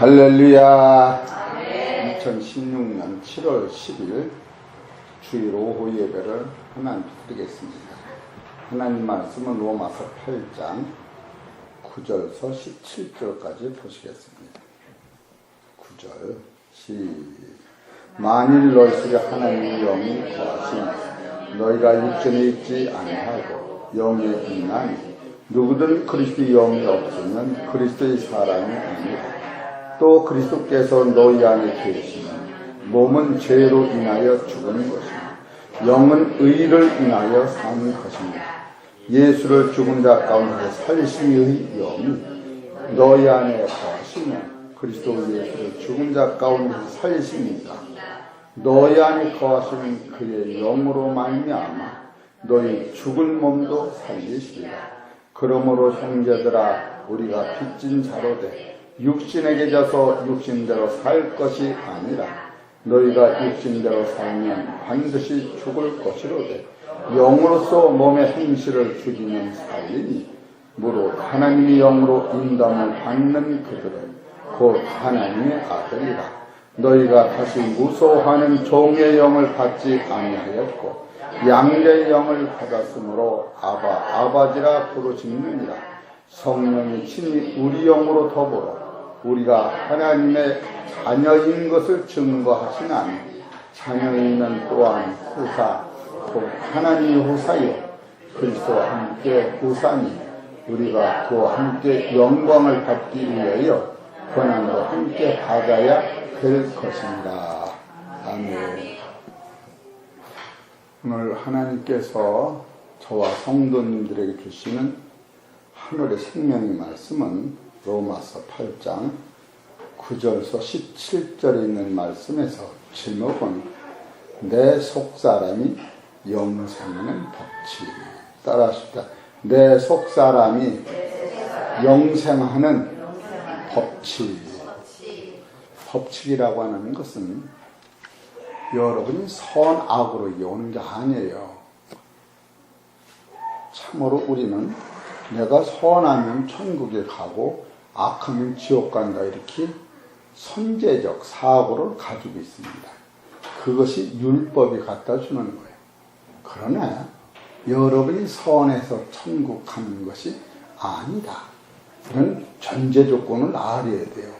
할렐루야. 2016년 7월 10일 주일 오후 예배를 하나님께 드리겠습니다. 하나님 말씀은 로마서 8장 9절서 17절까지 보시겠습니다. 9절 만일 너희 속에 하나님의 영이 거하시니 너희가 육신에 있지 아니하고 영에 있나니 누구든 그리스도의 영이 없으면 그리스도의 사람이 아니라 또 그리스도께서 너희 안에 계시면 몸은 죄로 인하여 죽은 것이며 영은 의를 인하여 사는 것입니다. 예수를 죽은 자 가운데 살리심의 영이 너희 안에 거하시면 그리스도 예수를 죽은 자 가운데 살리십니다. 너희 안에 거하시는 그의 영으로 말미암아 너희 죽은 몸도 살리시리라. 그러므로 형제들아 우리가 빚진 자로 돼 육신에게 져서 육신대로 살 것이 아니라 너희가 육신대로 살면 반드시 죽을 것이로되 영으로서 몸의 행실을 죽이면 살리니 무릇 하나님의 영으로 인도함을 받는 그들은 곧 하나님의 아들이라. 너희가 다시 무소하는 종의 영을 받지 아니하였고 양자의 영을 받았으므로 아바지라 부르짖느니라. 성령이 친히 우리 영으로 더불어 우리가 하나님의 자녀인 것을 증거하시나니 자녀인은 또한 후사 곧 하나님의 후사요 그리스도와 함께 후사니 우리가 그와 함께 영광을 받기 위하여 고난으로 함께 받아야 될 것입니다. 아멘. 오늘 하나님께서 저와 성도님들에게 주시는 하늘의 생명의 말씀은 로마서 8장 9절서 17절에 있는 말씀에서 제목은 내 속사람이 영생하는 법칙. 따라하십시다. 내 속사람이 영생하는 법칙. 법칙이라고 하는 것은 여러분이 선악으로 이어오는 게 아니에요. 참으로 우리는 내가 선하면 천국에 가고 악하면 지옥 간다 이렇게 선제적 사고를 가지고 있습니다. 그것이 율법이 갖다 주는 거예요. 그러나 여러분이 선해서 천국 가는 것이 아니다. 이런 전제 조건을 알아야 돼요.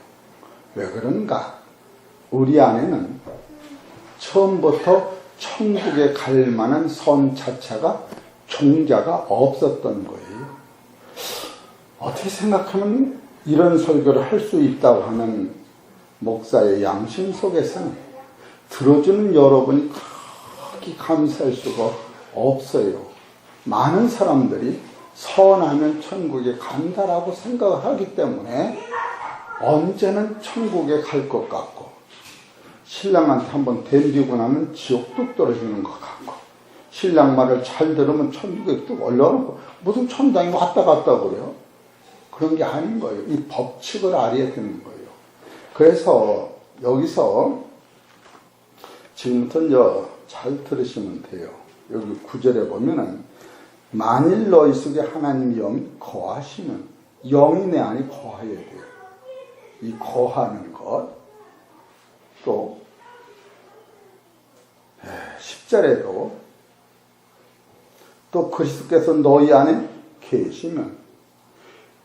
왜 그런가? 우리 안에는 처음부터 천국에 갈 만한 선 자체가 종자가 없었던 거예요. 어떻게 생각하면 이런 설교를 할 수 있다고 하는 목사의 양심 속에서는 들어주는 여러분이 그렇게 감사할 수가 없어요. 많은 사람들이 선하면 천국에 간다라고 생각을 하기 때문에 언제는 천국에 갈 것 같고 신랑한테 한번 덤비고 나면 지옥도 떨어지는 것 같고 신랑 말을 잘 들으면 천국에 뚝 올라오고 무슨 천당이 왔다 갔다 그래요. 그런 게 아닌 거예요. 이 법칙을 알아야 되는 거예요. 그래서 여기서 지금부터 잘 들으시면 돼요. 여기 9절에 보면은 만일 너희 속에 하나님의 영이 거하시면 영이 내 안에 거해야 돼요. 이 거하는 것. 또 10절에도 또 그리스도께서 너희 안에 계시면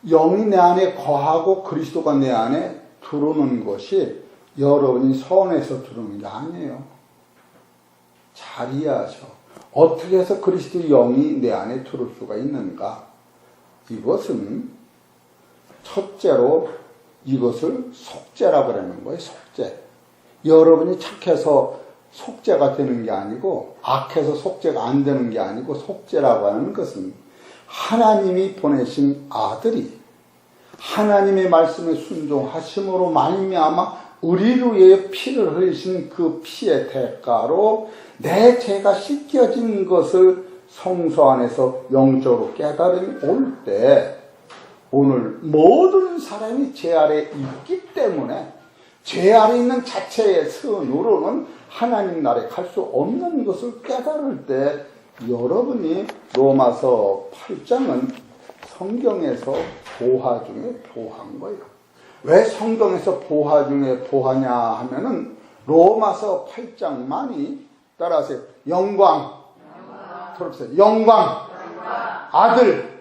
영이 내 안에 거하고 그리스도가 내 안에 들어오는 것이 여러분이 선에서 들어오는 게 아니에요. 잘 이해하셔. 어떻게 해서 그리스도의 영이 내 안에 들어올 수가 있는가? 이것은 첫째로 이것을 속죄라고 하는 거예요. 속죄. 여러분이 착해서 속죄가 되는 게 아니고 악해서 속죄가 안 되는 게 아니고 속죄라고 하는 것은 하나님이 보내신 아들이 하나님의 말씀에 순종하심으로 말미암아 우리를 위해 피를 흘리신 그 피의 대가로 내 죄가 씻겨진 것을 성소 안에서 영적으로 깨달음이 올 때 오늘 모든 사람이 죄 아래 있기 때문에 죄 아래 있는 자체의 선으로는 하나님 나라에 갈 수 없는 것을 깨달을 때 여러분이 로마서 8장은 성경에서 보화 중에 보화인 거예요. 왜 성경에서 보화 중에 보화냐 하면은 로마서 8장만이 따라하세요. 영광, 영광, 아들,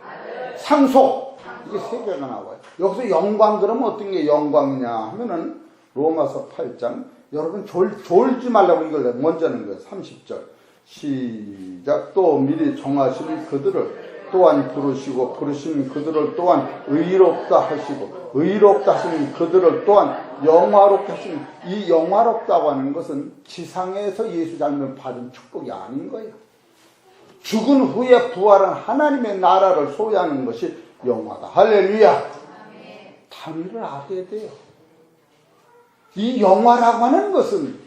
상속, 이게 세 개가 나와요. 여기서 영광 그러면 어떤 게 영광이냐 하면은 로마서 8장, 여러분 졸지 말라고 이걸 먼저는 거예요. 30절 시작. 또 미리 정하신 그들을 또한 부르시고 부르신 그들을 또한 의롭다 하시고 의롭다 하신 그들을 또한 영화롭게 하시는, 이 영화롭다고 하는 것은 지상에서 예수 장면을 받은 축복이 아닌 거예요. 죽은 후에 부활한 하나님의 나라를 소유하는 것이 영화다. 할렐루야. 단위를 알아야 돼요. 이 영화라고 하는 것은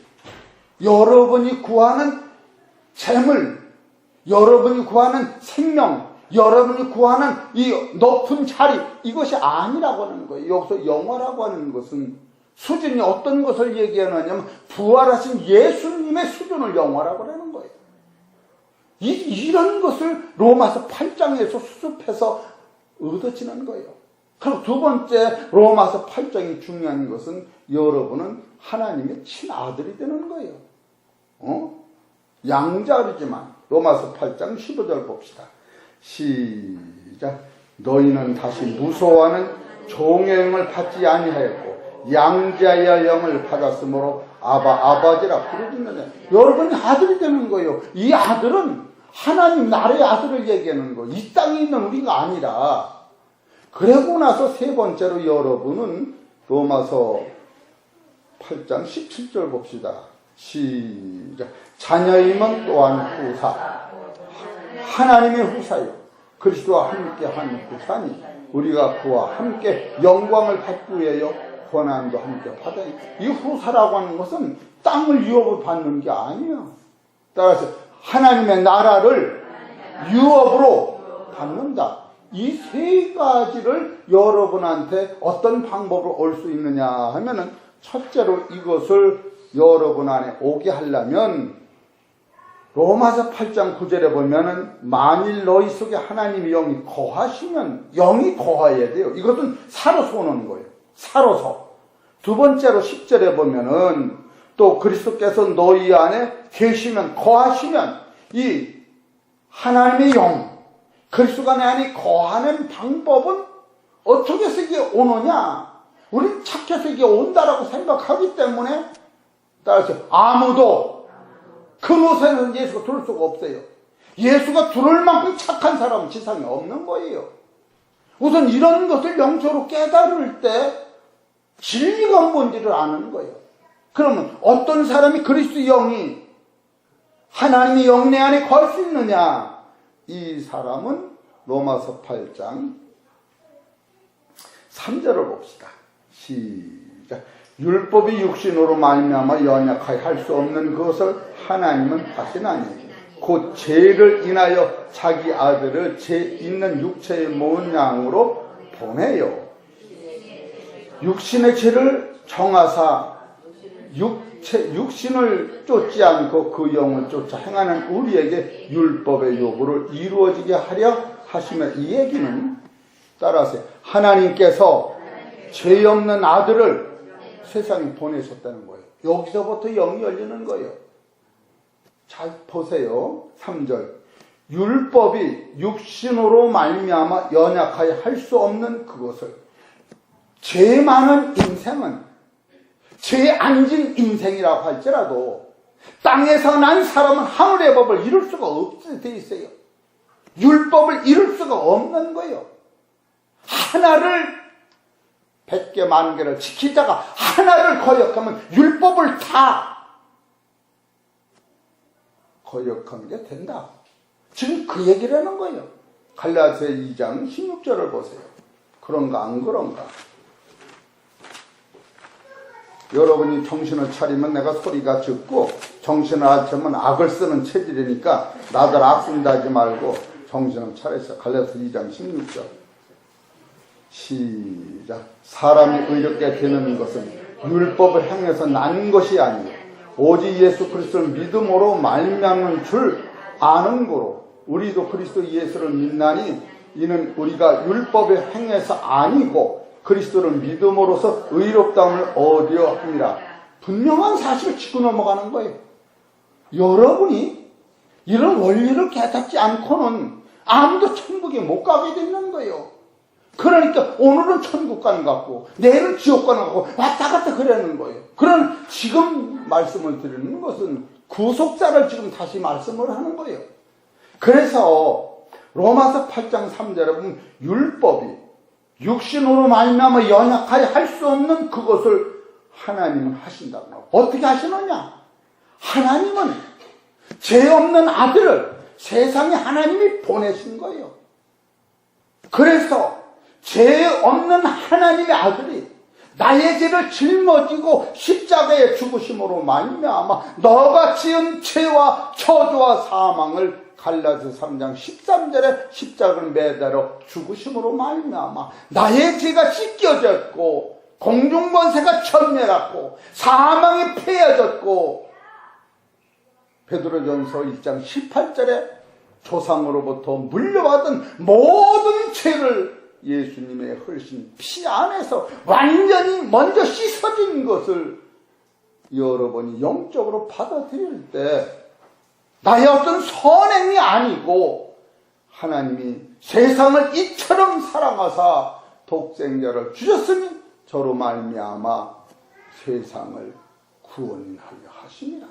여러분이 구하는 재물, 여러분이 구하는 생명, 여러분이 구하는 이 높은 자리, 이것이 아니라고 하는 거예요. 여기서 영화라고 하는 것은 수준이 어떤 것을 얘기하느냐면 부활하신 예수님의 수준을 영화라고 하는 거예요. 이런 것을 로마서 8장에서 수습해서 얻어지는 거예요. 그리고 두 번째 로마서 8장이 중요한 것은 여러분은 하나님의 친아들이 되는 거예요. 양자르지만 로마서 8장 15절 봅시다. 시작. 너희는 다시 무소하는 종의 영을 받지 아니하였고 양자의 영을 받았으므로 아버지라 부르짖느냐. 여러분이 아들이 되는 거예요. 이 아들은 하나님 나라의 아들을 얘기하는 거예요. 이 땅에 있는 우리가 아니라. 그러고 나서 세 번째로 여러분은 로마서 8장 17절 봅시다. 시작. 자녀임은 또한 후사, 하나님의 후사요 그리스도와 함께 한 후사니 우리가 그와 함께 영광을 받기 위하여 고난도 함께 받아야. 이 후사라고 하는 것은 땅을 유업을 받는 게 아니에요. 따라서 하나님의 나라를 유업으로 받는다. 이 세 가지를 여러분한테 어떤 방법으로 올 수 있느냐 하면은, 첫째로 이것을 여러분 안에 오게 하려면 로마서 8장 9절에 보면은 만일 너희 속에 하나님의 영이 거하시면, 영이 거하여야 돼요. 이것은 살아서 오는 거예요. 살아서. 두 번째로 10절에 보면은 또 그리스도께서 너희 안에 계시면, 거하시면, 이 하나님의 영, 그리스도가 내 안에 거하는 방법은 어떻게 해서 이게 오느냐? 우리는 착해서 이게 온다라고 생각하기 때문에, 따라서 아무도 그곳에는 예수가 들을 수가 없어요. 예수가 들을 만큼 착한 사람은 지상에 없는 거예요. 우선 이런 것을 영적으로 깨달을 때 진리가 뭔지를 아는 거예요. 그러면 어떤 사람이 그리스도 영이, 하나님의 영이 내 안에 거할 수 있느냐? 이 사람은 로마서 8장 3절을 봅시다. 시작. 율법이 육신으로 말미암아 연약하여 할 수 없는 그것을 하나님은 하시나니 곧 죄를 인하여 자기 아들을 죄 있는 육체의 모은 양으로 보내요. 육신의 죄를 정하사 육신을 쫓지 않고 그 영을 쫓아 행하는 우리에게 율법의 요구를 이루어지게 하려 하시면, 이 얘기는 따라서 하나님께서 죄 없는 아들을 세상에 보내셨다는 거예요. 여기서부터 영이 열리는 거예요. 잘 보세요. 3절. 율법이 육신으로 말미암아 연약하여 할 수 없는 그것을. 죄 많은 인생은, 죄 안진 인생이라고 할지라도 땅에서 난 사람은 하늘의 법을 이룰 수가 없게 돼 있어요. 율법을 이룰 수가 없는 거예요. 하나를 100개 10,000개를 지키다가 하나를 거역하면 율법을 다 거역한 게 된다. 지금 그 얘기를 하는 거예요. 갈라디아 2장 16절을 보세요. 그런가 안 그런가? 여러분이 정신을 차리면 내가 소리가 적고, 정신을 안 차리면 악을 쓰는 체질이니까 나들 악 쓴다 하지 말고 정신을 차려서. 갈라디아 2장 16절 시작. 사람이 의롭게 되는 것은 율법을 행해서 난 것이 아니요 오직 예수 그리스도를 믿음으로 말미암는 줄 아는 거로 우리도 그리스도 예수를 믿나니 이는 우리가 율법에 행해서 아니고 그리스도를 믿음으로써 의롭다함을 얻으려 합니다. 분명한 사실을 짚고 넘어가는 거예요. 여러분이 이런 원리를 깨닫지 않고는 아무도 천국에 못 가게 되는 거예요. 그러니까 오늘은 천국 가는 것 같고 내일은 지옥 가는 것 같고 왔다 갔다 그러는 거예요. 그런 지금 말씀을 드리는 것은 구속사를 지금 다시 말씀을 하는 거예요. 그래서 로마서 8장 3절에 보면 율법이 육신으로 말미암아 연약하여 할 수 없는 그것을 하나님은 하신다고. 어떻게 하시느냐? 하나님은 죄 없는 아들을 세상에 하나님이 보내신 거예요. 그래서 죄 없는 하나님의 아들이 나의 죄를 짊어지고 십자가에 죽으심으로 말미암아 너가 지은 죄와 저주와 사망을 갈라디아서 3장 13절에 십자가를 매달아 죽으심으로 말미암아 나의 죄가 씻겨졌고 공중권세가 전멸했고 사망이 패해졌고 베드로전서 1장 18절에 조상으로부터 물려받은 모든 죄를 예수님의 흘리신 피 안에서 완전히 먼저 씻어진 것을 여러분이 영적으로 받아들일 때 나의 어떤 선행이 아니고 하나님이 세상을 이처럼 사랑하사 독생자를 주셨으니 저로 말미암아 세상을 구원하려 하십니다.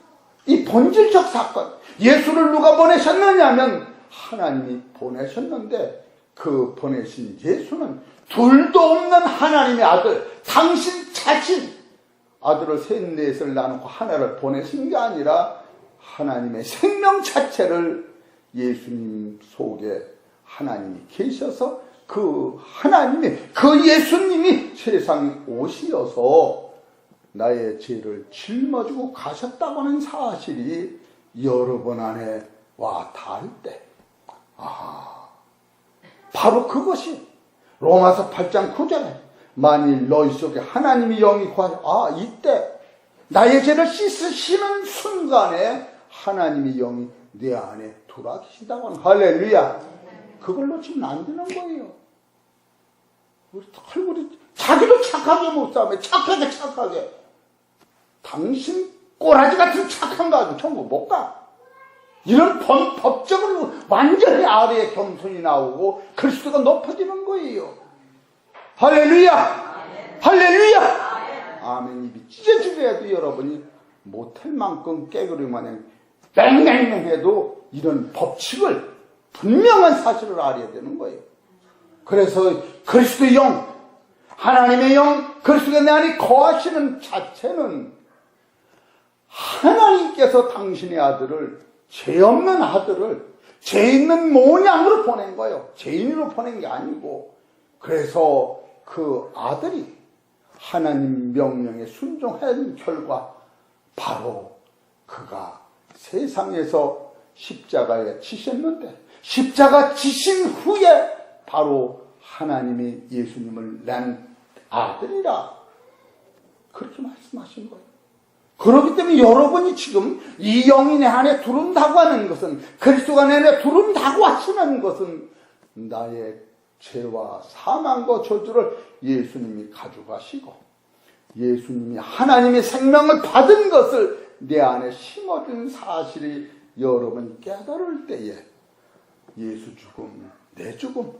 이 본질적 사건, 예수를 누가 보내셨느냐면 하나님이 보내셨는데 그 보내신 예수는 둘도 없는 하나님의 아들, 당신 자신 아들을 셋넷을 나누고 하나를 보내신 게 아니라 하나님의 생명 자체를 예수님 속에 하나님이 계셔서 그 하나님이 그 예수님이 세상에 오시어서 나의 죄를 짊어지고 가셨다고 하는 사실이 여러분 안에 와 닿을 때 바로 그것이 로마서 8장 9절에 만일 너희 속에 하나님의 영이 거하여 이때 나의 죄를 씻으시는 순간에 하나님의 영이 내 안에 들어와 계신다고 하는 할렐루야. 그걸 놓치면 안 되는 거예요. 우리 자기도 착하게 못 살면 착하게 당신 꼬라지 같은 착한 거 가지고 천국 못 가. 이런 법적으로 완전히 아래에 겸손이 나오고 그리스도가 높아지는 거예요. 할렐루야! 할렐루야! 아멘. 입이 찢어지더라도 여러분이 못할 만큼 깨그리만 뺑뺑뺑 해도 이런 법칙을 분명한 사실을 알아야 되는 거예요. 그래서 그리스도의 영, 하나님의 영, 그리스도가 내 안에 거하시는 자체는 하나님께서 당신의 아들을, 죄 없는 아들을 죄 있는 모양으로 보낸 거예요. 죄인으로 보낸 게 아니고. 그래서 그 아들이 하나님 명령에 순종한 결과 바로 그가 세상에서 십자가에 지셨는데 십자가 지신 후에 바로 하나님이 예수님을 낸 아들이라 그렇게 말씀하신 거예요. 그렇기 때문에 여러분이 지금 이 영이 내 안에 들어온다고 하는 것은 그리스도가 내 안에 들어온다고 하시는 것은 나의 죄와 사망과 저주를 예수님이 가져가시고 예수님이 하나님의 생명을 받은 것을 내 안에 심어준 사실이 여러분이 깨달을 때에 예수 죽음, 내 죽음,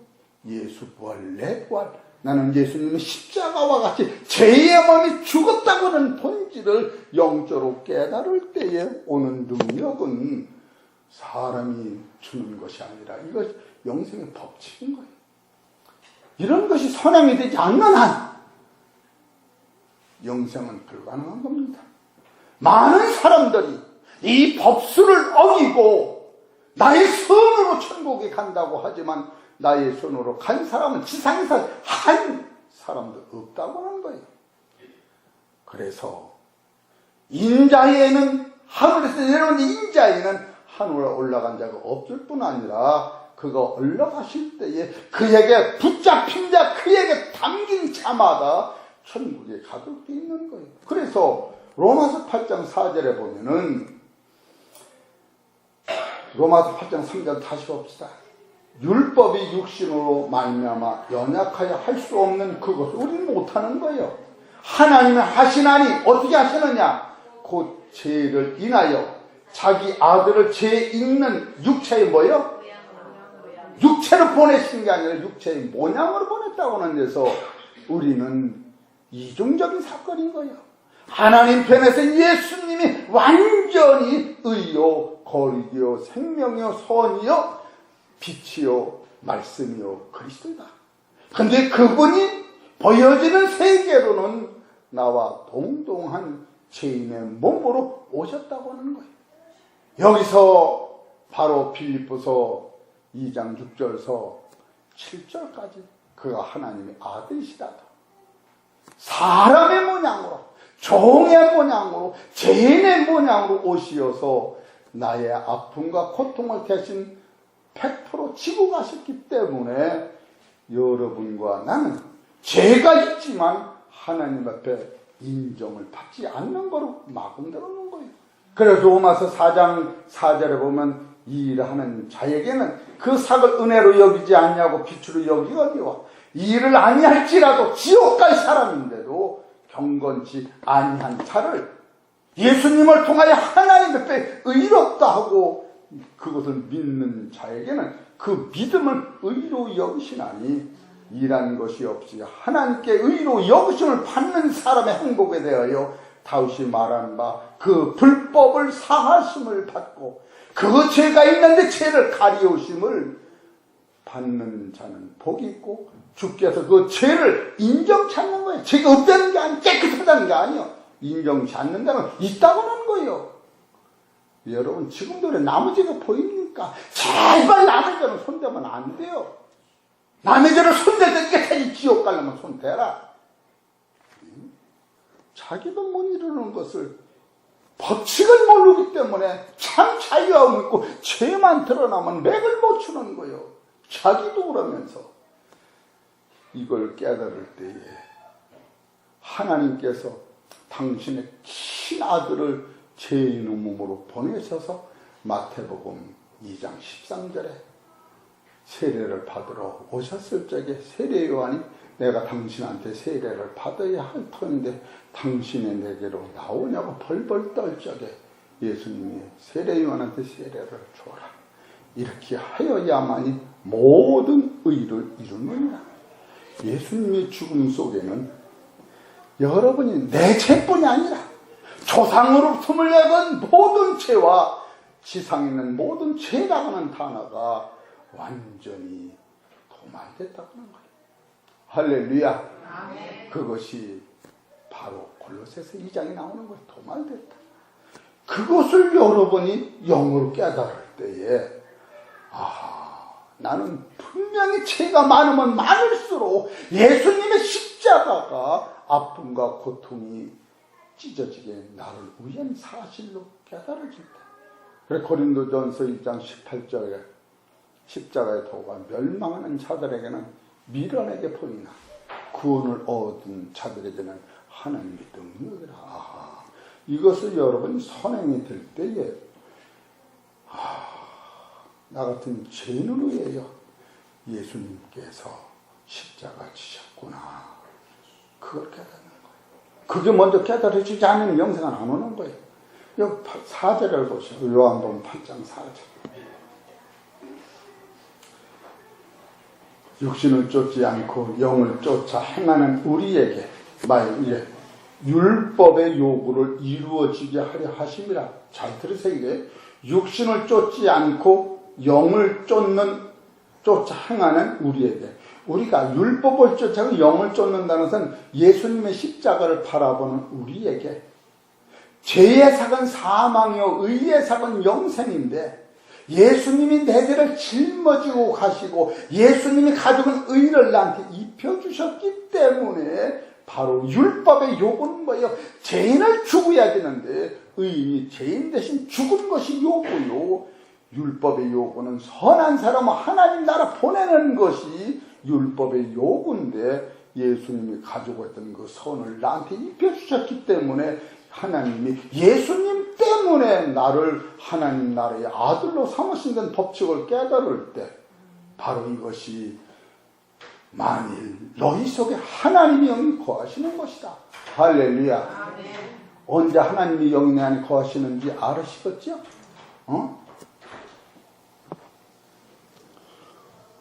예수 부활, 내 부활, 나는 예수님의 십자가와 같이 죄의 몸이 죽었다고 하는 본질을 영적으로 깨달을 때에 오는 능력은 사람이 주는 것이 아니라 이것이 영생의 법칙인 거예요. 이런 것이 선행이 되지 않는 한 영생은 불가능한 겁니다. 많은 사람들이 이 법수를 어기고 나의 손으로 천국에 간다고 하지만 나의 손으로 간 사람은 지상에서 한 사람도 없다고 하는 거예요. 그래서 인자에는 하늘에서 내려온 인자에는 하늘에 올라간 자가 없을 뿐 아니라 그가 올라가실 때에 그에게 붙잡힌 자 그에게 담긴 자마다 천국에 가득 돼 있는 거예요. 그래서 로마서 8장 4절에 보면은 로마서 8장 3절 다시 봅시다. 율법이 육신으로 말미암아 연약하여 할 수 없는 그것을 우리는 못하는 거예요. 하나님은 하시나니 어떻게 하시느냐? 곧 죄를 인하여 자기 아들을 죄 있는 육체의 뭐요? 육체로 보내신 게 아니라 육체의 모양으로 보냈다고는 데서 우리는 이중적인 사건인 거예요. 하나님 편에서 예수님이 완전히 의요 거룩이요 생명이요 선이요 빛이요 말씀이요 그리스도다. 근데 그분이 보여지는 세계로는 나와 동등한 죄인의 몸으로 오셨다고 하는 거예요. 여기서 바로 빌립보서 2장 6절서 7절까지 그가 하나님의 아들이시다. 사람의 모양으로 종의 모양으로 죄인의 모양으로 오시어서 나의 아픔과 고통을 대신 100% 지고 가셨기 때문에 여러분과 나는 죄가 있지만 하나님 앞에 인정을 받지 않는 거로 막음들어놓은 거예요. 그래서 로마서 4장 4절에 보면 이 일을 하는 자에게는 그 삭을 은혜로 여기지 않냐고 빛으로 여기거니와 이 일을 아니할지라도 지옥 갈 사람인데도 경건치 아니한 자를 예수님을 통하여 하나님 앞에 의롭다 하고 그것을 믿는 자에게는 그 믿음을 의로 여기시나니 일한 것이 없이 하나님께 의로 여기심을 받는 사람의 행복에 대하여 다윗이 말한 바 그 불법을 사하심을 받고 그 죄가 있는데 죄를 가리우심을 받는 자는 복이 있고 주께서 그 죄를 인정치 않는 거예요. 죄가 없다는 게 아니고 깨끗하다는 게 아니에요. 인정치 않는다는 건 있다고 하는 거예요. 여러분 지금도 남의 죄가 보입니까? 제발 남의 죄는 손대면 안 돼요. 남의 죄를 손대던 끝까지 지옥 가려면 손대라. 자기도 못 이루는 것을 법칙을 모르기 때문에 참 자유하고 있고 죄만 드러나면 맥을 못 추는 거예요. 자기도 그러면서 이걸 깨달을 때에 하나님께서 당신의 친아들을 죄인의 몸으로 보내셔서 마태복음 2장 13절에 세례를 받으러 오셨을 적에 세례 요한이 내가 당신한테 세례를 받아야 할 터인데 당신이 내게로 나오냐고 벌벌 떨 적에 예수님이 세례 요한한테 세례를 줘라. 이렇게 하여야만이 모든 의를 이루느니라. 예수님의 죽음 속에는 여러분이 내 죄뿐이 아니라 조상으로부터 물려받은 모든 죄와 지상에 있는 모든 죄라고 하는 단어가 완전히 도말됐다고 하는 거예요. 할렐루야. 아멘. 그것이 바로 골로새서 2장에 나오는 거예요. 도말됐다. 그것을 여러분이 영으로 깨달을 때에 나는 분명히 죄가 많으면 많을수록 예수님의 십자가가 아픔과 고통이 찢어지게 나를 위한 사실로 깨달아진다. 그래서 고린도전서 1장 18절에 십자가의 도가 멸망하는 자들에게는 미련하게 보이나 구원을 얻은 자들에게는 하나님의 능력이라. 이것을 여러분이 선행이 될 때에 나 같은 죄인을 위하여 예수님께서 십자가 지셨구나. 그걸 깨닫는 거예요. 그게 먼저 깨달아지지 않으면 영생은 안 오는 거예요. 여기 4절을 보시죠. 요한복음 8장 4절. 육신을 쫓지 않고 영을 쫓아 행하는 우리에게 만일 율법의 요구를 이루어지게 하려 하심이라. 잘 들으세요. 이게 육신을 쫓지 않고 영을 쫓아 행하는 우리에게, 우리가 율법을 쫓아서 영을 쫓는다는 것은 예수님의 십자가를 바라보는 우리에게 죄의 삭은 사망이요 의의 삭은 영생인데 예수님이 내 죄를 짊어지고 가시고 예수님이 가지고 의를 나한테 입혀주셨기 때문에 바로 율법의 요구는 뭐예요? 죄인을 죽어야 되는데 의인이 죄인 대신 죽은 것이 요구요. 율법의 요구는 선한 사람을 하나님 나라 보내는 것이 율법의 요구인데 예수님이 가지고 있던 그 선을 나한테 입혀주셨기 때문에 하나님이 예수님 때문에 나를 하나님 나라의 아들로 삼으신 법칙을 깨달을 때 바로 이것이 만일 너희 속에 하나님의 영이 거하시는 것이다. 할렐루야. 언제 하나님의 영이 내 안에 거하시는지 알으시겠죠?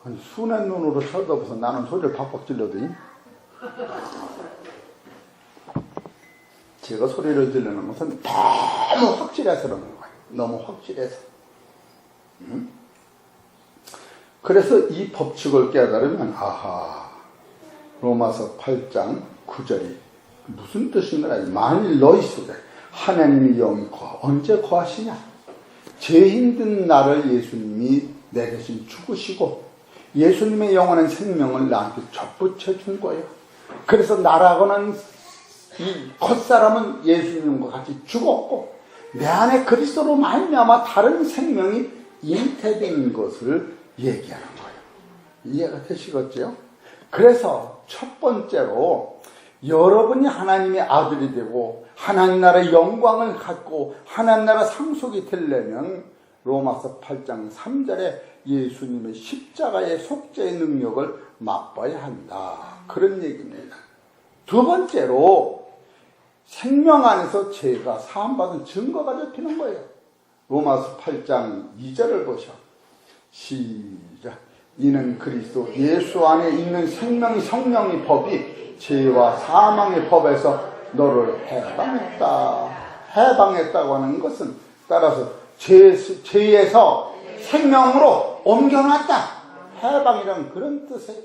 아니, 순한 눈으로 쳐다보서 나는 소리를 박박 질러더니 제가 소리를 지르는 것은 너무 확실해서 그러는 거예요. 너무 확실해서. 그래서 이 법칙을 깨달으면 아하, 로마서 8장 9절이 무슨 뜻인가? 만일 너희 속에 하나님의 영이 언제 거하시냐? 죄 힘든 나를 예수님이 내 대신 죽으시고 예수님의 영원한 생명을 나한테 접붙여 준 거예요. 그래서 나라고는 이 겉사람은 예수님과 같이 죽었고 내 안에 그리스도로 말미암아 다른 생명이 잉태된 것을 얘기하는 거예요. 이해가 되시겠죠? 그래서 첫 번째로 여러분이 하나님의 아들이 되고 하나님 나라의 영광을 갖고 하나님 나라 상속이 되려면 로마서 8장 3절에 예수님의 십자가의 속죄의 능력을 맛봐야 한다. 그런 얘기입니다. 두 번째로 생명 안에서 죄가 사함받은 증거가 잡히는 거예요. 로마서 8장 2절을 보셔. 시작. 이는 그리스도 예수 안에 있는 생명이 성령의 법이 죄와 사망의 법에서 너를 해방했다. 해방했다고 하는 것은 따라서 죄에서 생명으로 옮겨놨다. 해방이라는 그런 뜻이에요.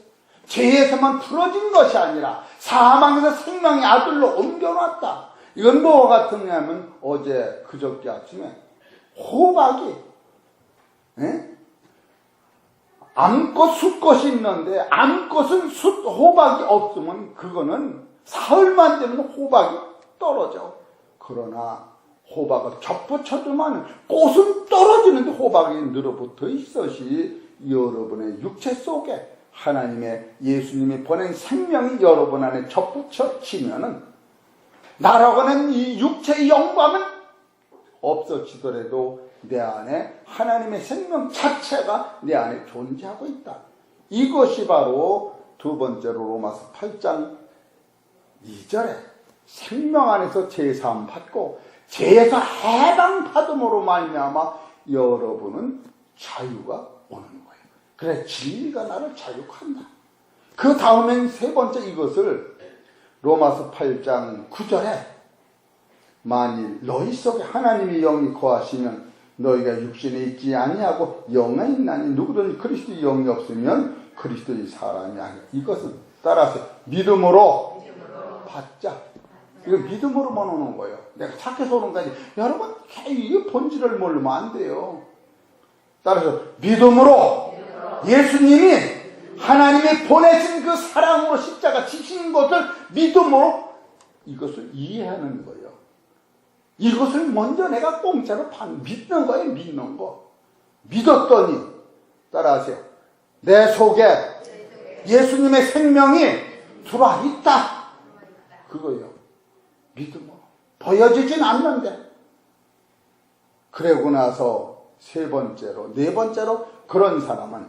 죄에서만 풀어진 것이 아니라 사망에서 생명의 아들로 옮겨놨다. 이건 뭐와 같으냐면 어제 그저께 아침에 호박이 암꽃 숫꽃이 있는데 암꽃은 호박이 없으면 그거는 사흘만 되면 호박이 떨어져. 그러나 호박을 접붙여두면 꽃은 떨어지는데 호박이 늘어붙어 있어시 여러분의 육체 속에 하나님의 예수님이 보낸 생명이 여러분 안에 접붙여지면은 나라고 하는 이 육체의 영광은 없어지더라도 내 안에 하나님의 생명 자체가 내 안에 존재하고 있다. 이것이 바로 두 번째로 로마서 8장 2절에 생명 안에서 죄사함 받고 죄에서 해방받음으로 말미암아 여러분은 자유가 오는 거예요. 그래 진리가 나를 자유한다. 그 다음엔 세 번째 이것을 로마서 8장 9절에 만일 너희 속에 하나님의 영이 거하시면 너희가 육신에 있지 아니하고 영에 있나니 누구든지 그리스도의 영이 없으면 그리스도의 사람이 아니야. 이것은 따라서 믿음으로 받자. 이거 믿음으로만 오는 거예요. 내가 착해서 오는 거 아니에요. 여러분 이 본질을 모르면 안 돼요. 따라서 믿음으로 예수님이 하나님이 보내신 그 사랑으로 십자가 지신 것을 믿음으로 이것을 이해하는 거예요. 이것을 먼저 내가 공짜로 믿는 거예요. 믿는 거. 믿었더니 따라하세요. 내 속에 예수님의 생명이 들어와 있다. 그거예요. 믿음으로. 보여지진 않는데. 그러고 나서 세 번째로, 네 번째로 그런 사람은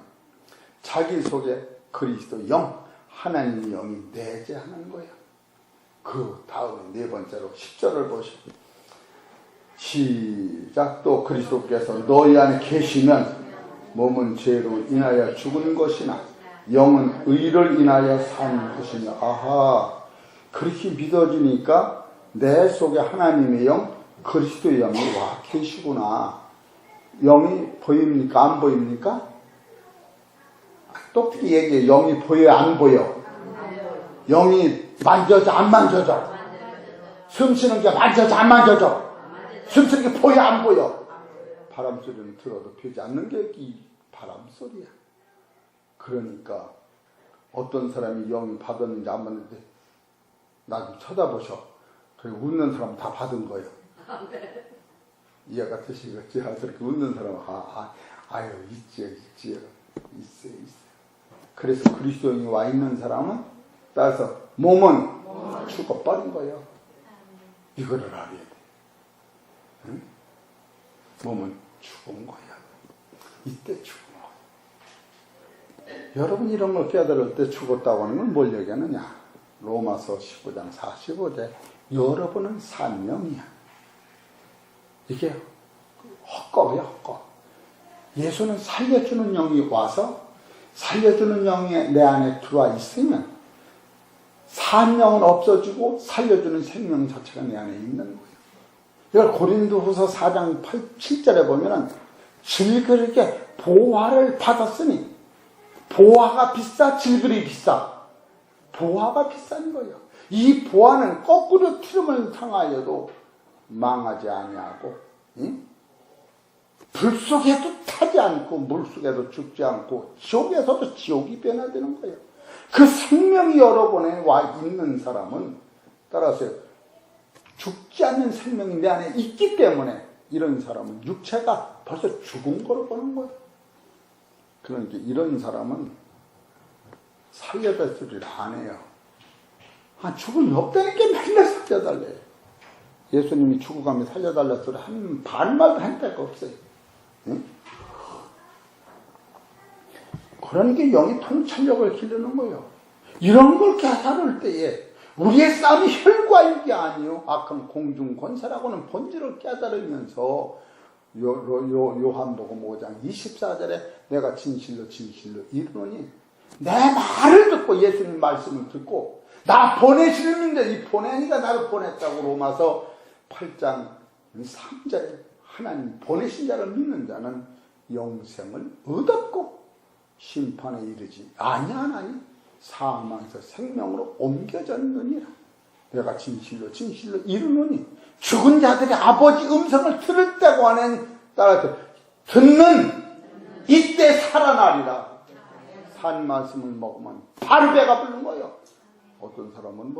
자기 속에 그리스도 영, 하나님의 영이 내재하는 거예요. 그 다음에 네 번째로 10절을 보시오. 시작. 또 그리스도께서 너희 안에 계시면 몸은 죄로 인하여 죽은 것이나 영은 의를 인하여 사는 것이며. 아하, 그렇게 믿어지니까 내 속에 하나님의 영, 그리스도의 영이 와 계시구나. 영이 보입니까? 안 보입니까? 똑똑히 얘기해. 영이 보여? 안 보여? 영이 만져져? 안 만져져? 숨쉬는 게 만져져? 안 만져져? 숨쉬는 게 보여? 안 보여? 바람 소리는 들어도 펴지 않는 게 이 바람 소리야. 그러니까 어떤 사람이 영이 받았는지 안 받는데 나 좀 쳐다보셔. 그리고 웃는 사람 다 받은 거예요. 이해가 되시겠지? 저렇게 웃는 사람은 아유 있지요. 있어요. 그래서 그리스도 영이 와 있는 사람은 따라서 몸은 죽어버린 거예요. 이거를 알아야 돼. 응? 몸은 죽은 거야. 이때 죽은 거야. 여러분 이런 걸 깨달을 때 죽었다고 하는 건 뭘 얘기하느냐? 로마서 19장 45절 여러분은 산명이야. 이게 헛거예요, 헛거. 예수는 살려주는 영이 와서 살려주는 영이 내 안에 들어와 있으면 산명은 없어지고 살려주는 생명 자체가 내 안에 있는 거예요. 이걸 고린도후서 4장 7절에 보면은 질그릇게 보화를 받았으니 보화가 비싸, 질그릇이 비싸. 보화가 비싼 거예요. 이 보화는 거꾸로 트름을 당하여도 망하지 아니하고, 응? 불 속에도 타지 않고, 물 속에도 죽지 않고, 지옥에서도 지옥이 변화되는 거예요. 그 생명이 여러분에 와 있는 사람은, 따라서 죽지 않는 생명이 내 안에 있기 때문에 이런 사람은 육체가 벌써 죽은 거로 보는 거예요. 그러니까 이런 사람은 살려달 소리를 안 해요. 죽음이 없다니까 맨날 살려달래요. 예수님이 죽어가면 살려달라 소리 한 반말도 한 데가 없어요. 응? 그러니까 영이 통찰력을 기르는 거예요. 이런 걸 깨달을 때에 우리의 싸움이 혈과 육이 아니요 악한 공중권세라고는 본질을 깨달으면서 요한복음 5장 24절에 내가 진실로 이르노니 내 말을 듣고 예수님 말씀을 듣고 나 보내시는데 이 보내니까 나를 보냈다고 로마서 8장 3절에 하나님 보내신 자를 믿는 자는 영생을 얻었고 심판에 이르지 아니하나니 사망에서 생명으로 옮겨졌느니라. 내가 진실로 이르노니 죽은 자들이 아버지 음성을 들을 때고 하는 따라서 듣는 이때 살아나리라. 산 말씀을 먹으면 바로 배가 부른 거예요. 어떤 사람은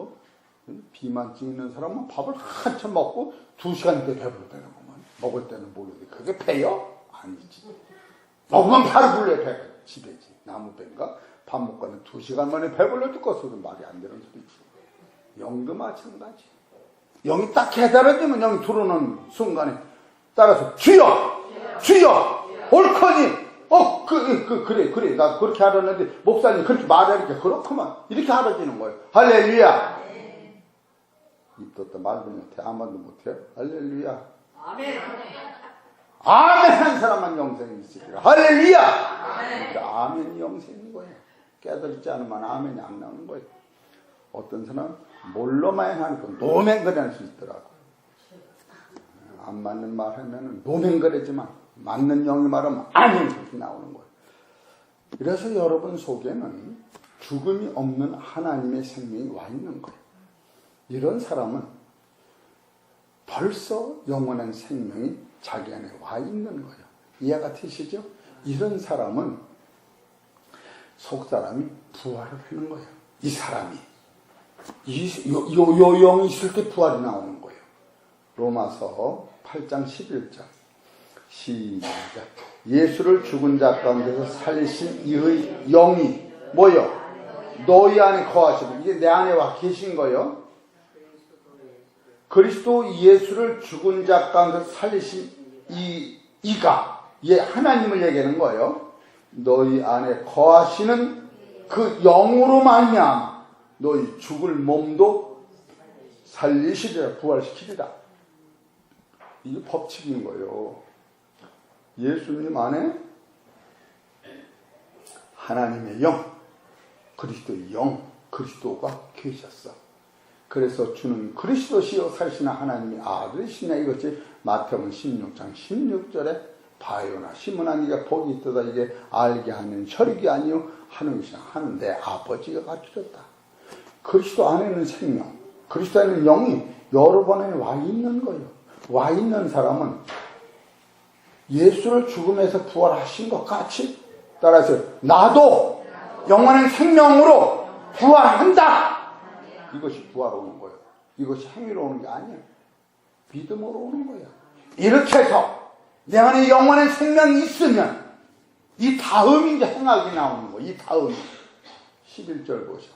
비만증 있는 사람은 밥을 한참 먹고 2시간 때 배부르다는 거만 먹을 때는 모르는데 그게 배요? 아니지. 먹으면 바로 불러요. 배가 지배지. 나무 배인가? 밥 먹고는 2시간 만에 배불러 죽겠어도 말이 안 되는 소리지. 영도 마찬가지. 영이 딱 깨달아지면 영이 들어오는 순간에 따라서 주여 옳거니 그래 나 그렇게 하려는데 목사님 그렇게 말하니까 그렇구만 이렇게 알아지는 거예요. 할렐루야. 입 떴다 말도 못해 아무도 못해요. 할렐루야. 아멘 한 사람만 영생이 있으리라. 할렐루야. 그러니까 아멘이 영생인 거예요. 깨달지 않으면 아멘이 안 나오는 거예요. 어떤 사람은 뭘로만 하니까 노맹거리할 수 있더라고. 안 맞는 말 하면은 노맹거리지만 맞는 영이 말하면 아멘 그렇게 나오는 거예요. 그래서 여러분 속에는 죽음이 없는 하나님의 생명이 와 있는 거예요. 이런 사람은 벌써 영원한 생명이 자기 안에 와 있는 거예요. 이해가 되시죠? 이런 사람은 속 사람이 부활을 하는 거예요. 이 사람이 요 영이 있을 때 부활이 나오는 거예요. 로마서 8장 11절 시작. 예수를 죽은 자 가운데서 살리신 이의 영이 뭐요? 너희 안에 거하시고 이게 내 안에 와 계신 거예요. 그리스도 예수를 죽은 자 가운데서 살리신 이가 하나님을 얘기하는 거예요. 너희 안에 거하시는 그 영으로 말미암아 너희 죽을 몸도 살리시리라. 부활시키리라. 이게 법칙인 거예요. 예수님 안에 하나님의 영, 그리스도의 영, 그리스도가 계셨어. 그래서 주는 그리스도시요 살시는 하나님의 아들이시냐. 이것이 마태복음 16장 16절에 바요나 시므나 네가 복이 있도다 이게 알게 하는 혈육이 아니요 하는 것이나 하는 내 아버지가 가르쳤다. 그리스도 안에는 생명, 그리스도 안에는 영이 여러 안에 와 있는 거예요. 와 있는 사람은 예수를 죽음에서 부활하신 것 같이 따라서 나도 영원한 생명으로 부활한다. 이것이 부활 오는 거예요. 이것이 행위로 오는 게 아니에요. 믿음으로 오는 거예요. 이렇게 해서 내 안에 영원한 생명이 있으면 이 다음이 이제 행하게 나오는 거예요. 이 다음이 11절 보셔.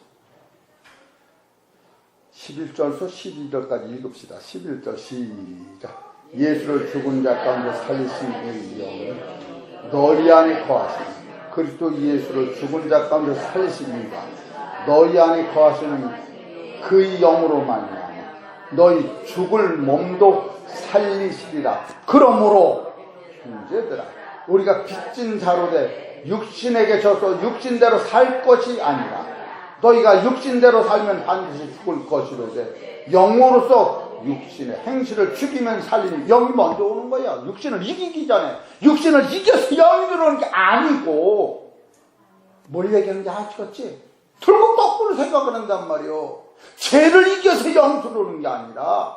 11절에서 12절까지 읽읍시다. 11절 시작. 예수를 죽은 자 가운데 살리신 그 영은 너희 안에 거하시니 그리스도 예수를 죽은 자 가운데 살리시니까 너희 안에 거하시는 그의 영으로 말미암아 너희 죽을 몸도 살리시리라. 그러므로 형제들아 우리가 빚진 자로 돼 육신에게 져서 육신대로 살 것이 아니라 너희가 육신대로 살면 반드시 죽을 것이로되 영으로서 육신의 행실을 죽이면 살리니 영이 먼저 오는 거야. 육신을 이기기 전에 육신을 이겨서 영이 들어오는 게 아니고 뭘 얘기하는지 아시겠지? 들고 거꾸로 생각을 한단 말이요. 죄를 이겨서 영이 들어오는 게 아니라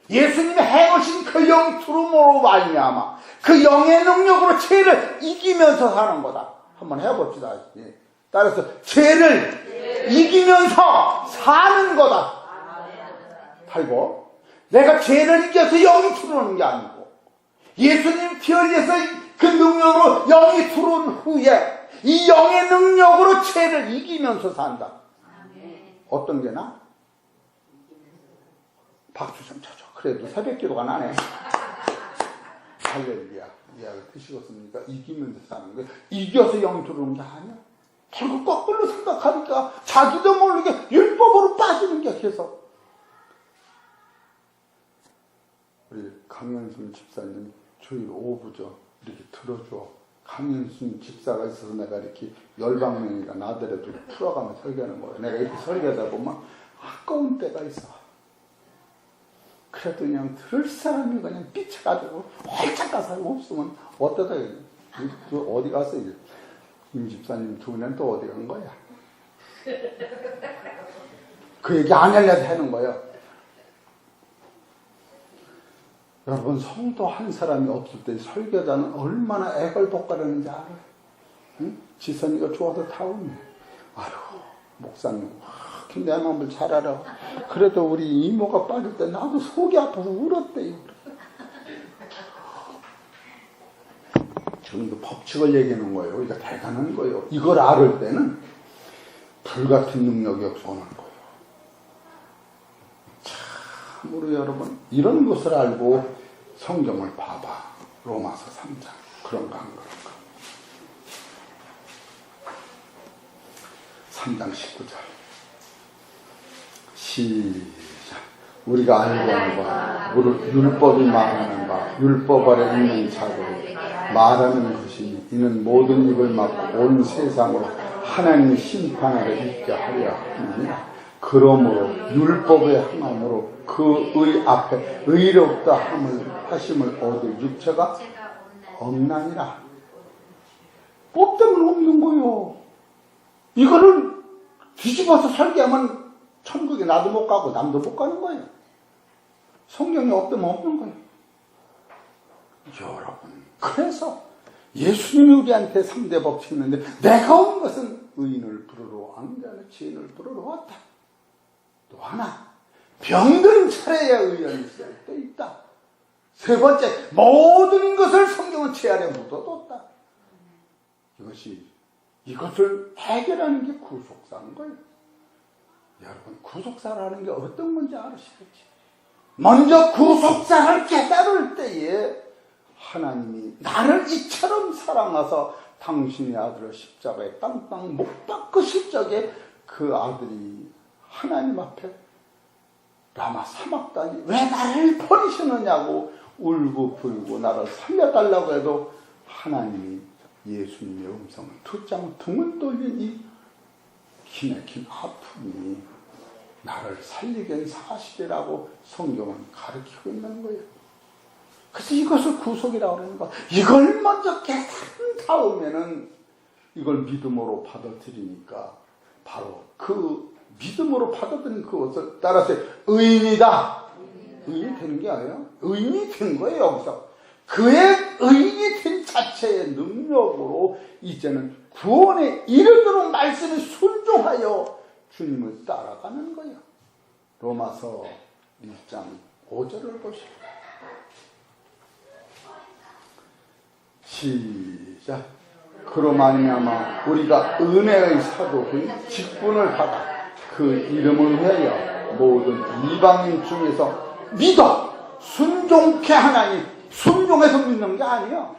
예수님이 행하신 그 영이 들어옴으로 말미암아 그 영의 능력으로 죄를 이기면서 사는 거다. 한번 해봅시다. 따라서 죄를 이기면서 사는 거다. 팔고 내가 죄를 이겨서 영이 들어오는 게 아니고 예수님 피 흘려서 그 능력으로 영이 들어온 후에 이 영의 능력으로 죄를 이기면서 산다. 어떤 게나? 박수 좀 쳐줘. 그래도 새벽 기도가 나네. 할렐루야. 이해가 되시겠습니까? 이기면서 사는 거예요. 이겨서 영이 들어오는 게 아니야. 결국 거꾸로 생각하니까 자기도 모르게 율법으로 빠지는 게 계속. 우리 강현순 집사님 주일 오부죠. 이렇게 들어줘. 강현순 집사가 있어서 내가 이렇게 열방명이가 나더라도 풀어가며 설교하는 거예요. 내가 이렇게 설교하다 보면 아까운 때가 있어. 그래도 그냥 들을 사람이 그냥 삐쳐가지고 활짝 가서 없으면 어떠다. 어디 갔어 이제. 임 집사님 두 분은 또 어디 간 거야? 그 얘기 안 하려고 하는 거예요. 여러분 성도 한 사람이 없을 때 설교자는 얼마나 애걸복걸하는지 알아요? 응? 지선이가 좋아서 타오네. 아유 목사님 내 마음을 잘 알아. 그래도 우리 이모가 빠질 때 나도 속이 아파서 울었대요. 지금 그 법칙을 얘기하는 거예요. 우리가 대단한 거예요. 이걸 알을 때는 불같은 능력이 없어오는 거예요. 참으로 여러분 이런 것을 알고 성경을 봐봐. 로마서 3장 그런가 안 그런가. 3장 19절 시작. 우리가 알고 하는 바 율법이 말하는 바 율법 아래 있는 자들이 말하는 것이니 이는 모든 입을 막고 온 세상으로 하나님의 심판 아래 있게 하려 함이니라. 그러므로 율법의 행함으로 그의 앞에 의롭다 하심을 얻을 육체가 없나니라. 없다면 없는 거요. 이거를 뒤집어서 설계하면 천국에 나도 못 가고 남도 못 가는 거예요. 성경이 없다면 없는 거예요. 여러분 그래서 예수님이 우리한테 3대 법칙이 있는데 내가 온 것은 의인을 부르러 왕자는 죄인을 부르러 왔다. 또 하나 병든 차례야 의인이 있을 때 있다. 세 번째 모든 것을 성경은 죄 아래 묻어뒀다. 이것을 해결하는 게 구속사인 거예요. 여러분 구속사라는 게 어떤 건지 아시겠지? 먼저 구속사를 깨달을 때에 하나님이 나를 이처럼 사랑하사 당신의 아들을 십자가에 땅땅 못 박으실 적에 그 아들이 하나님 앞에 라마 사막단이 왜 나를 버리시느냐고 울고불고 나를 살려달라고 해도 하나님이 예수님의 음성을 듣자면 등을 돌린 이 기막힌 아픔이 나를 살리게 한 사실이라고 성경은 가르치고 있는 거예요. 그래서 이것을 구속이라고 하는 거예요. 이걸 먼저 깨달은 다음에는 이걸 믿음으로 받아들이니까 바로 그 믿음으로 받아들인 그것을 따라서 의인이다. 의인이 되는 게 아니에요. 의인이 된 거예요. 여기서. 그의 의인이 된 자체의 능력으로 이제는 구원에 이르도록 말씀에 순종하여 주님을 따라가는 거예요. 로마서 1장 5절을 보시죠. 시작. 그로 말미암아 우리가 은혜의 사도인 직분을 받아 그 이름을 위하여 모든 이방인 중에서 믿어 순종케 하나니 순종해서 믿는 게 아니에요.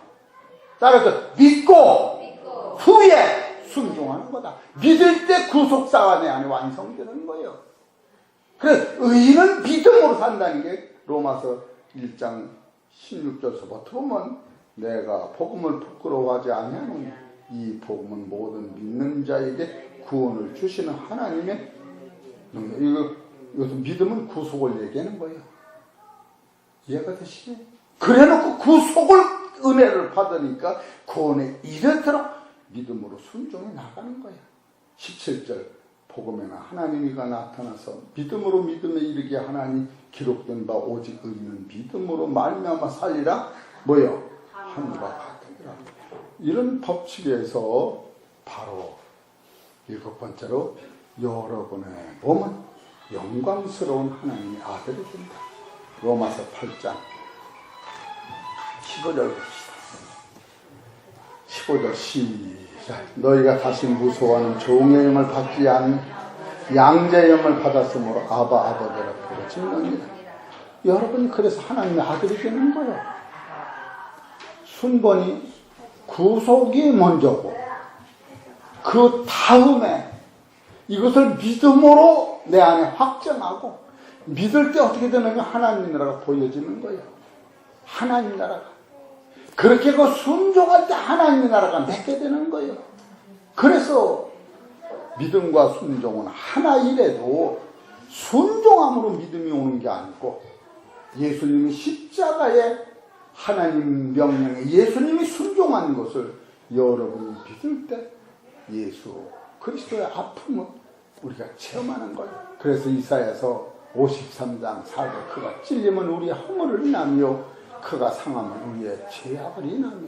따라서 믿고 후에 순종하는 거다. 믿을 때 구속사가 내 안에 완성되는 거예요. 그래서 의인은 믿음으로 산다는 게 로마서 1장 16절서부터 보면 내가 복음을 부끄러워하지 아니하노니 이 복음은 모든 믿는 자에게 구원을 주시는 하나님의 능력. 이것은 믿음은 구속을 얘기하는 거예요. 이해가 되시죠? 그래놓고 구속을 은혜를 받으니까 구원에 이르도록 믿음으로 순종해 나가는 거예요. 17절 복음에는 하나님이가 나타나서 믿음으로 믿음에 이르게 하나니 기록된 바 오직 의인은 믿음으로 말미암아 살리라. 뭐요? 하늘과 같으리라. 이런 법칙에서 바로 7번째로 여러분의 몸은 영광스러운 하나님의 아들이 된다. 로마서 8장 15절 봅시다. 15절 시작. 너희가 다시 무서워하는 종의 영을 받지 않은 양자의 영을 받았으므로 아바 아버지라 부르짖느니라. 여러분이 그래서 하나님의 아들이 되는 거예요. 순번이 구속이 먼저고 그 다음에 이것을 믿음으로 내 안에 확정하고 믿을 때 어떻게 되느냐 하나님 나라가 보여지는 거예요. 하나님 나라가. 그렇게 그 순종할 때 하나님 나라가 맺게 되는 거예요. 그래서 믿음과 순종은 하나이래도 순종함으로 믿음이 오는 게 아니고 예수님이 십자가에 하나님 명령에 예수님이 순종한 것을 여러분이 믿을 때 예수 그리스도의 아픔을 우리가 체험하는 거예요. 그래서 이사야서 53장 4절 그가 찔리면 우리의 허물을 인하며 그가 상하면 우리의 죄악을 인하며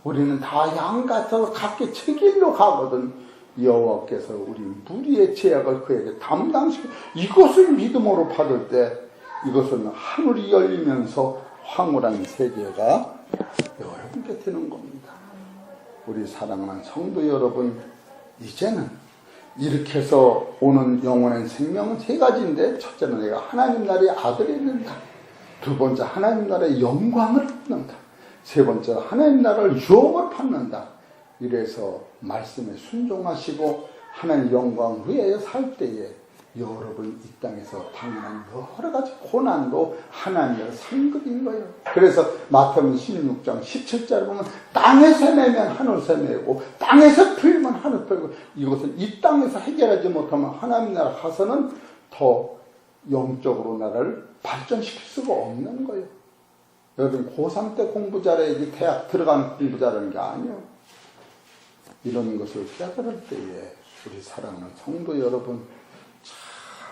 우리는 다 양같아서 각기 제 길로 가거든 여호와께서 우리 무리의 죄악을 그에게 담당시켜 이것을 믿음으로 받을 때 이것은 하늘이 열리면서 황홀한 세계가 여러분께 되는 겁니다. 우리 사랑하는 성도 여러분, 이제는 이렇게 해서 오는 영원한 생명은 3가지인데 첫째는 내가 하나님 나라의 아들이 된다. 두 번째 하나님 나라의 영광을 받는다. 세 번째 하나님 나라를 유업을 받는다. 이래서 말씀에 순종하시고 하나님 영광 위에 살 때에 여러분 이 땅에서 당연한 여러 가지 고난도 하나님의 상급인 거예요. 그래서 마태복음 16장 17절에 보면 땅에서 매면 하늘에서 매고 땅에서 풀면 하늘 풀고 이것은 이 땅에서 해결하지 못하면 하나님 나라 가서는 더 영적으로 나라를 발전시킬 수가 없는 거예요. 여러분 고3 때 공부 잘해야지 대학 들어가는 공부 잘하는 게 아니에요. 이런 것을 깨달을 때에 우리 사랑하는 성도 여러분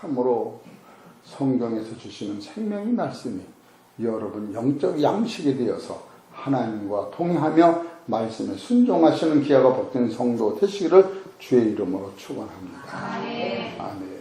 참으로 성경에서 주시는 생명의 말씀이 여러분 영적 양식이 되어서 하나님과 동행하며 말씀에 순종하시는 기회가 복된 성도 되시기를 주의 이름으로 축원합니다. 아멘.